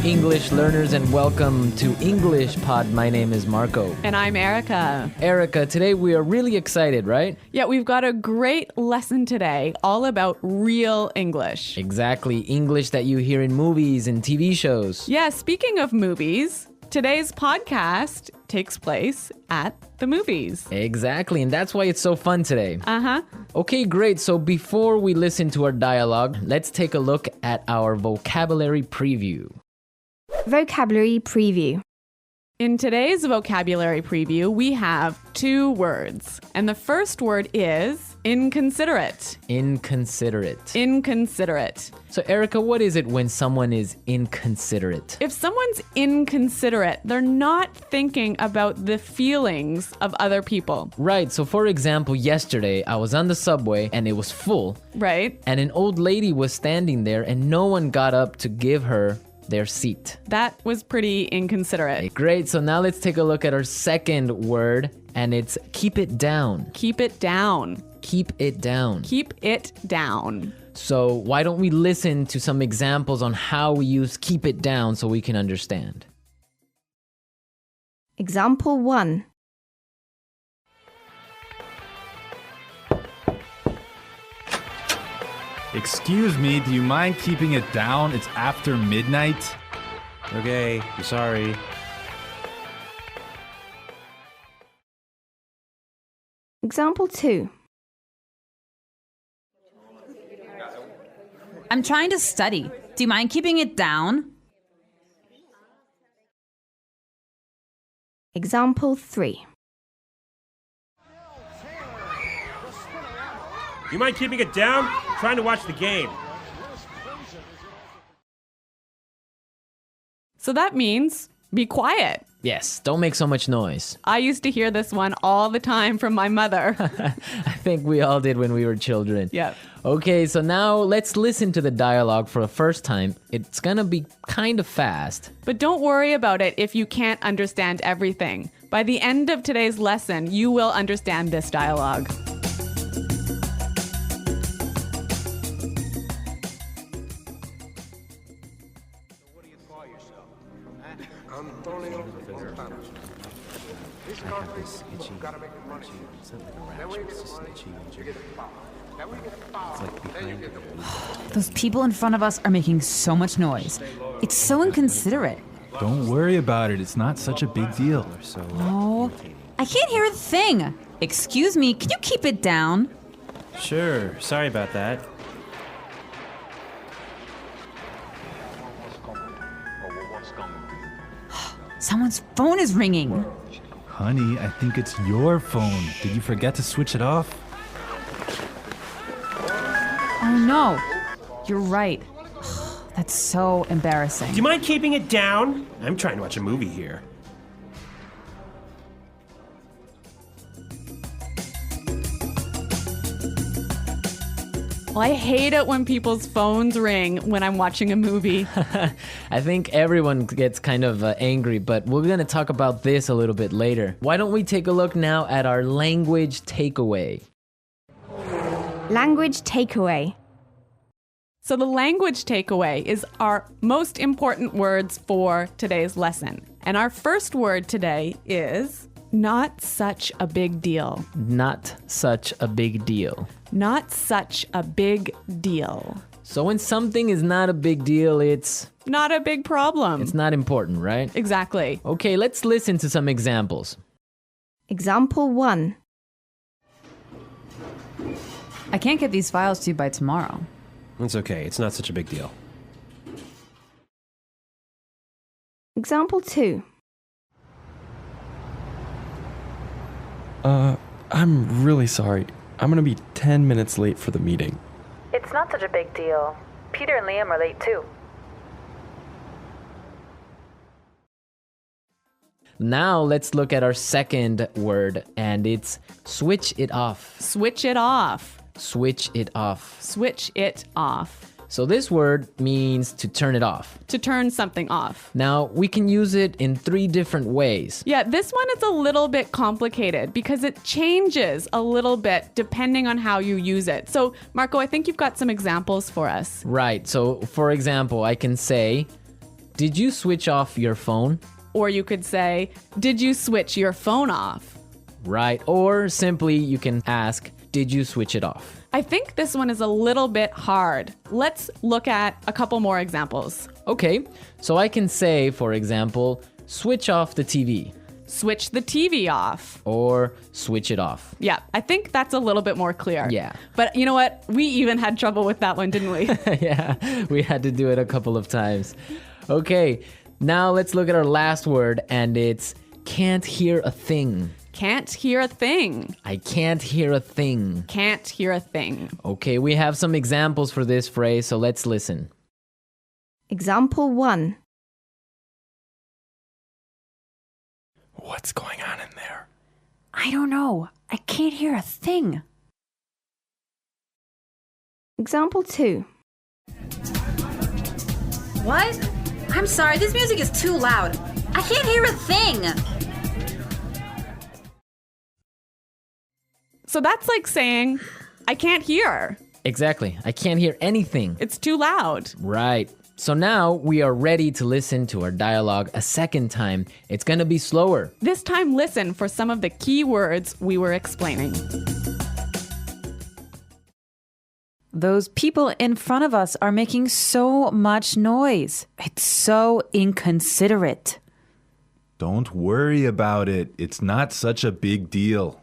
English learners, and welcome to Englishpod. My name is Marco. And I'm Erica. Erica, today we are really excited, right? Yeah, we've got a great lesson today all about real English. Exactly. English that you hear in movies and TV shows. Yeah, speaking of movies, today's podcast takes place at the movies. Exactly, and that's why it's so fun today. Uh-huh. Okay, great. So before we listen to our dialogue, let's take a look at our vocabulary preview. Vocabulary preview. In today's vocabulary preview, we have two words. And the first word is inconsiderate. Inconsiderate. Inconsiderate. So Erica, what is it when someone is inconsiderate? If someone's inconsiderate, they're not thinking about the feelings of other people. Right, so for example, yesterday I was on the subway and it was full. Right? And an old lady was standing there and no one got up to give her their seat. That was pretty inconsiderate. Great, so now let's take a look at our second word, and it's keep it down. Keep it down. Keep it down. Keep it down. So why don't we listen to some examples on how we use keep it down so we can understand. Example 1. Excuse me, do you mind keeping it down? It's after midnight. Okay, I'm sorry. Example 2. I'm trying to study. Do you mind keeping it down? Example 3. You mind keeping it down? I'm trying to watch the game. So that means be quiet. Yes, don't make so much noise. I used to hear this one all the time from my mother. I think we all did when we were children. Yeah. Okay, so now let's listen to the dialogue for the first time. It's gonna be kind of fast. But don't worry about it if you can't understand everything. By the end of today's lesson, you will understand this dialogue. Those people in front of us are making so much noise. It's so inconsiderate. Don't worry about it. It's not such a big deal. Oh, I can't hear a thing. Excuse me, can you keep it down? Sure, sorry about that. Someone's phone is ringing. Honey, I think it's your phone. Did you forget to switch it off? Oh no, you're right. That's so embarrassing. Do you mind keeping it down? I'm trying to watch a movie here. Well, I hate it when people's phones ring when I'm watching a movie. I think everyone gets kind of angry, but we're gonna talk about this a little bit later. Why don't we take a look now at our language takeaway? Language takeaway. So the language takeaway is our most important words for today's lesson. And our first word today is not such a big deal. Not such a big deal. Not such a big deal. So when something is not a big deal, it's Not a big problem. not important, right? Exactly. Okay, let's listen to some examples. Example 1. I can't get these files to you by tomorrow. It's okay, it's not such a big deal. Example 2. I'm really sorry. I'm gonna be 10 minutes late for the meeting. It's not such a big deal. Peter and Liam are late too. Now let's look at our second word, and it's switch it off. Switch it off. Switch it off. Switch it off. So this word means to turn it off. To turn something off. Now, we can use it in 3 different ways. Yeah, this one is a little bit complicated because it changes a little bit depending on how you use it. So, Marco, I think you've got some examples for us. Right. So, for example, I can say, Did you switch off your phone? Or you could say, did you switch your phone off? Right. Or simply you can ask, did you switch it off? I think this one is a little bit hard. Let's look at a couple more examples. Okay, so I can say, for example, switch off the TV Switch the TV off. or switch it off. Yeah, I think that's a little bit more clear. Yeah. But you know what? We even had trouble with that one, didn't we? Yeah, we had to do it a couple of times. Okay, now let's look at our last word, and it's can't hear a thing. Can't hear a thing. I can't hear a thing. Can't hear a thing. Okay, we have some examples for this phrase, so let's listen. Example 1. What's going on in there? I don't know. I can't hear a thing. Example 2. What? I'm sorry, this music is too loud. I can't hear a thing. So that's like saying, I can't hear. Exactly, I can't hear anything. It's too loud. Right. So now we are ready to listen to our dialogue a second time. It's gonna be slower. This time, listen for some of the key words we were explaining. Those people in front of us are making so much noise. It's so inconsiderate. Don't worry about it. It's not such a big deal.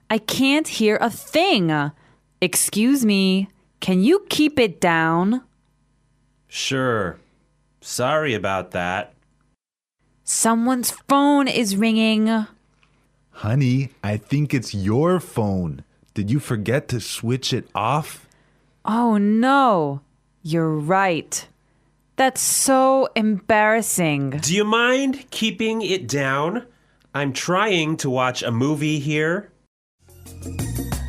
I can't hear a thing. Excuse me, can you keep it down? Sure. Sorry about that. Someone's phone is ringing. Honey, I think it's your phone. Did you forget to switch it off? Oh no, you're right. That's so embarrassing. Do you mind keeping it down? I'm trying to watch a movie here.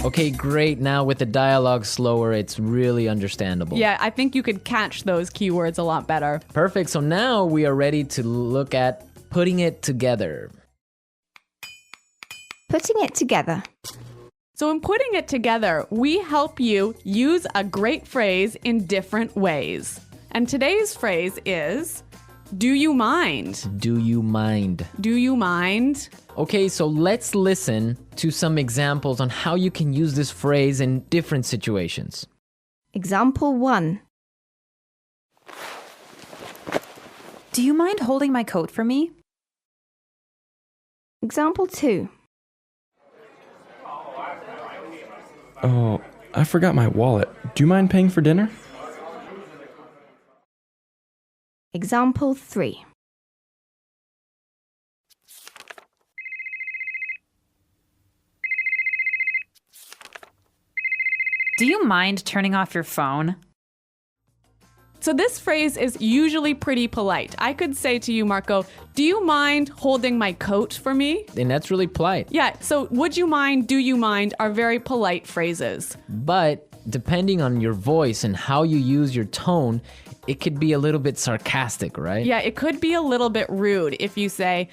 Okay, great. Now with the dialogue slower, it's really understandable. Yeah, I think you could catch those keywords a lot better. Perfect. So now we are ready to look at putting it together. Putting it together. So in putting it together, we help you use a great phrase in different ways. And today's phrase is, do you mind? Do you mind? Do you mind? Okay, so let's listen to some examples on how you can use this phrase in different situations. Example 1. Do you mind holding my coat for me? Example 2. Oh, I forgot my wallet. Do you mind paying for dinner? Example 3. Do you mind turning off your phone? So this phrase is usually pretty polite. I could say to you, Marco, do you mind holding my coat for me? And that's really polite. Yeah, so would you mind, do you mind are very polite phrases. But depending on your voice and how you use your tone, it could be a little bit sarcastic, right? Yeah, it could be a little bit rude if you say,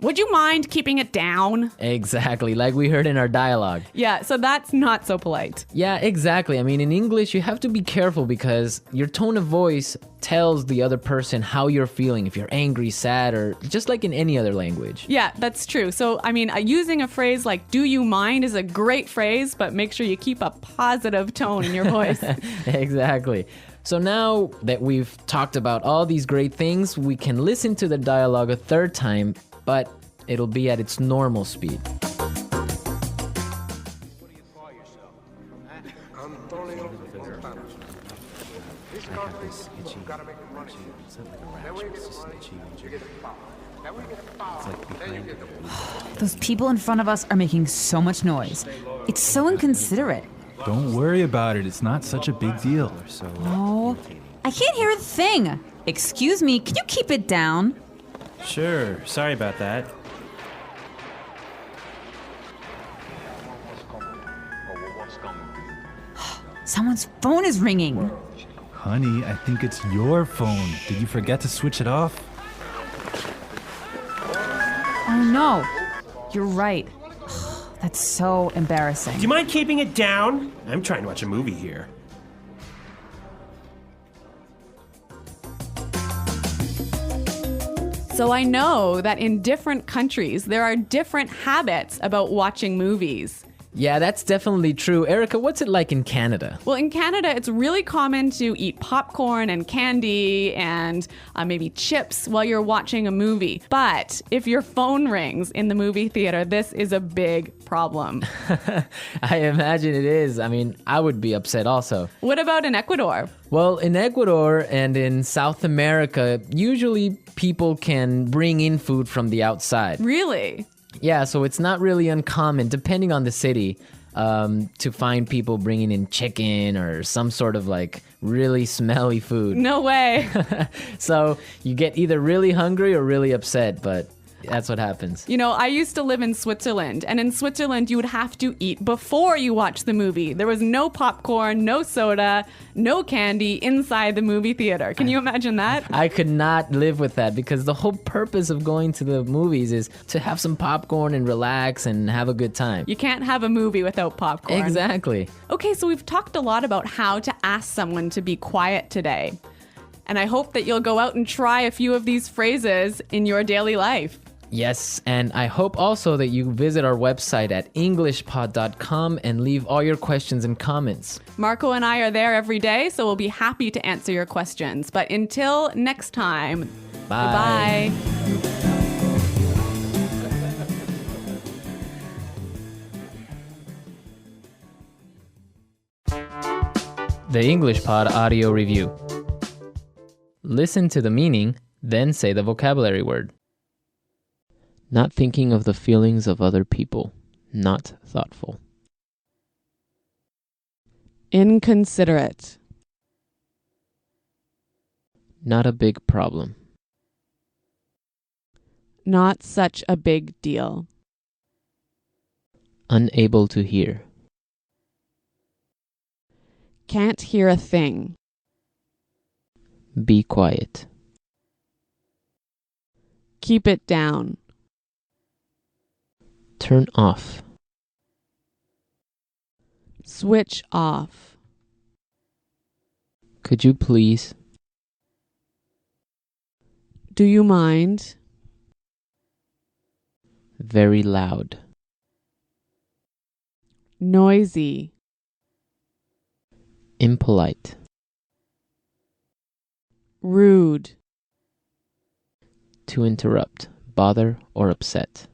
would you mind keeping it down? Exactly, like we heard in our dialogue. Yeah, so that's not so polite. Yeah, exactly. I mean, in English, you have to be careful because your tone of voice tells the other person how you're feeling, if you're angry, sad, or just like in any other language. Yeah, that's true. So, I mean, using a phrase like, do you mind is a great phrase, but make sure you keep a positive tone in your voice. Exactly. So now that we've talked about all these great things, we can listen to the dialogue a third time, but it'll be at its normal speed. Those people in front of us are making so much noise. It's so inconsiderate. Don't worry about it. It's not such a big deal. Oh, I can't hear a thing. Excuse me, can you keep it down? Sure. Sorry about that. Someone's phone is ringing. Honey, I think it's your phone. Did you forget to switch it off? Oh no, you're right. That's so embarrassing. Do you mind keeping it down? I'm trying to watch a movie here. So I know that in different countries, there are different habits about watching movies. Yeah, that's definitely true. Erica, what's it like in Canada? Well, in Canada, it's really common to eat popcorn and candy and maybe chips while you're watching a movie. But if your phone rings in the movie theater, this is a big problem. I imagine it is. I mean, I would be upset also. What about in Ecuador? Well, in Ecuador and in South America, usually people can bring in food from the outside. Really? Yeah, so it's not really uncommon, depending on the city, to find people bringing in chicken or some sort of like really smelly food. No way. So you get either really hungry or really upset, but that's what happens. You know, I used to live in Switzerland, and in Switzerland, you would have to eat before you watch the movie. There was no popcorn, no soda, no candy inside the movie theater. Can you imagine that? I could not live with that because the whole purpose of going to the movies is to have some popcorn and relax and have a good time. You can't have a movie without popcorn. Exactly. Okay, so we've talked a lot about how to ask someone to be quiet today. And I hope that you'll go out and try a few of these phrases in your daily life. Yes, and I hope also that you visit our website at Englishpod.com and leave all your questions and comments. Marco and I are there every day, so we'll be happy to answer your questions. But until next time, Bye. Goodbye. The Englishpod audio review. Listen to the meaning, then say the vocabulary word. Not thinking of the feelings of other people. Not thoughtful. Inconsiderate. Not a big problem. Not such a big deal. Unable to hear. Can't hear a thing. Be quiet. Keep it down. Turn off. Switch off. Could you please? Do you mind? Very loud. Noisy. Impolite. Rude. To interrupt, bother, or upset.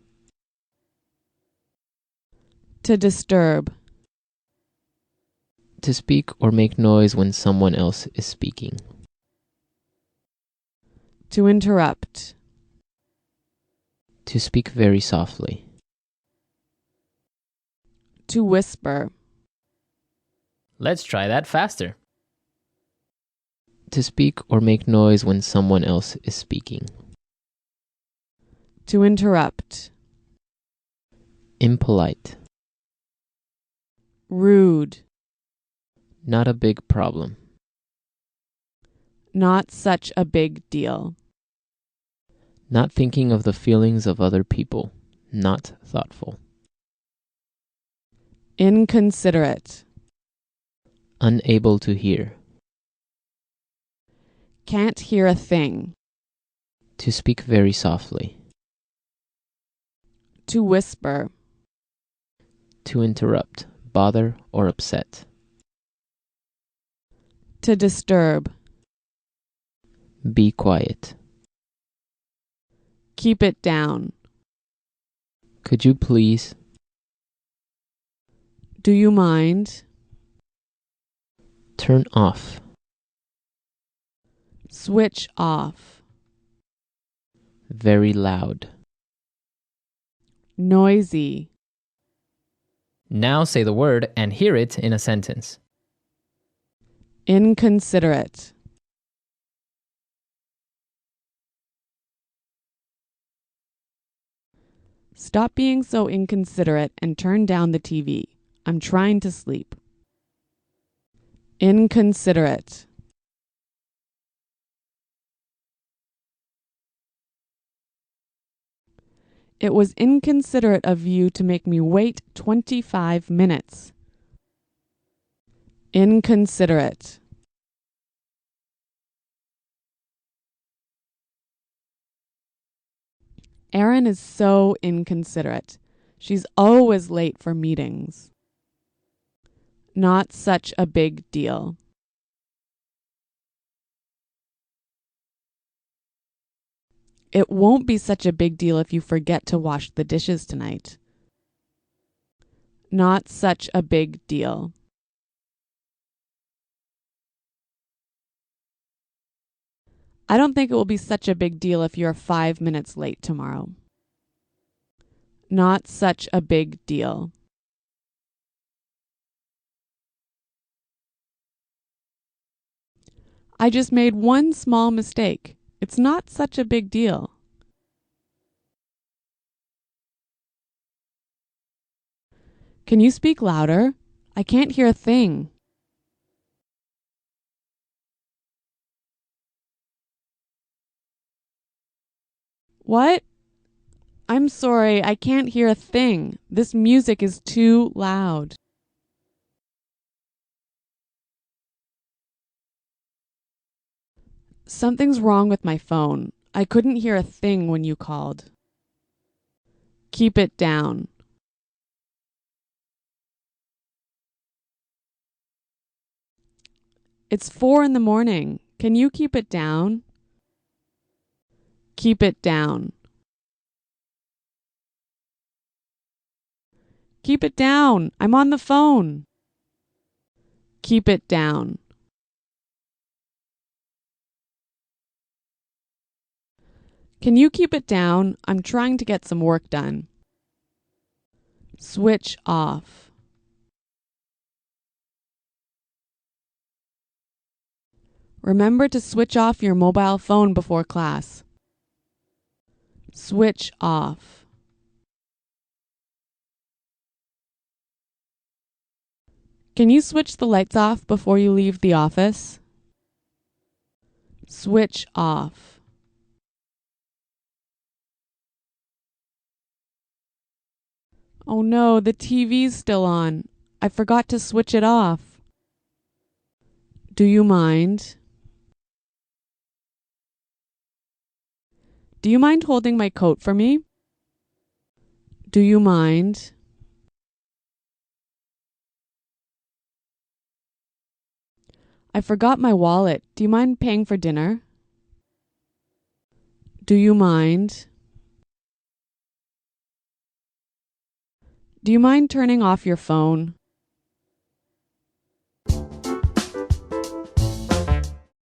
To disturb. To speak or make noise when someone else is speaking. To interrupt. To speak very softly. To whisper. Let's try that faster. To speak or make noise when someone else is speaking. To interrupt. Impolite. Rude. Not a big problem. Not such a big deal. Not thinking of the feelings of other people. Not thoughtful. Inconsiderate. Unable to hear. Can't hear a thing. To speak very softly. To whisper. To interrupt, bother, or upset. To disturb. Be quiet. Keep it down. Could you please? Do you mind? Turn off. Switch off. Very loud. Noisy. Now say the word and hear it in a sentence. Inconsiderate. Stop being so inconsiderate and turn down the TV. I'm trying to sleep. Inconsiderate. It was inconsiderate of you to make me wait 25 minutes. Inconsiderate. Erin is so inconsiderate. She's always late for meetings. Not such a big deal. It won't be such a big deal if you forget to wash the dishes tonight. Not such a big deal. I don't think it will be such a big deal if you're 5 minutes late tomorrow. Not such a big deal. I just made one small mistake. It's not such a big deal. Can you speak louder? I can't hear a thing. What? I'm sorry, I can't hear a thing. This music is too loud. Something's wrong with my phone. I couldn't hear a thing when you called. Keep it down. It's 4 a.m. Can you keep it down? Keep it down. Keep it down. I'm on the phone. Keep it down. Can you keep it down? I'm trying to get some work done. Switch off. Remember to switch off your mobile phone before class. Switch off. Can you switch the lights off before you leave the office? Switch off. Oh no, the TV's still on. I forgot to switch it off. Do you mind? Do you mind holding my coat for me? Do you mind? I forgot my wallet. Do you mind paying for dinner? Do you mind? Do you mind turning off your phone?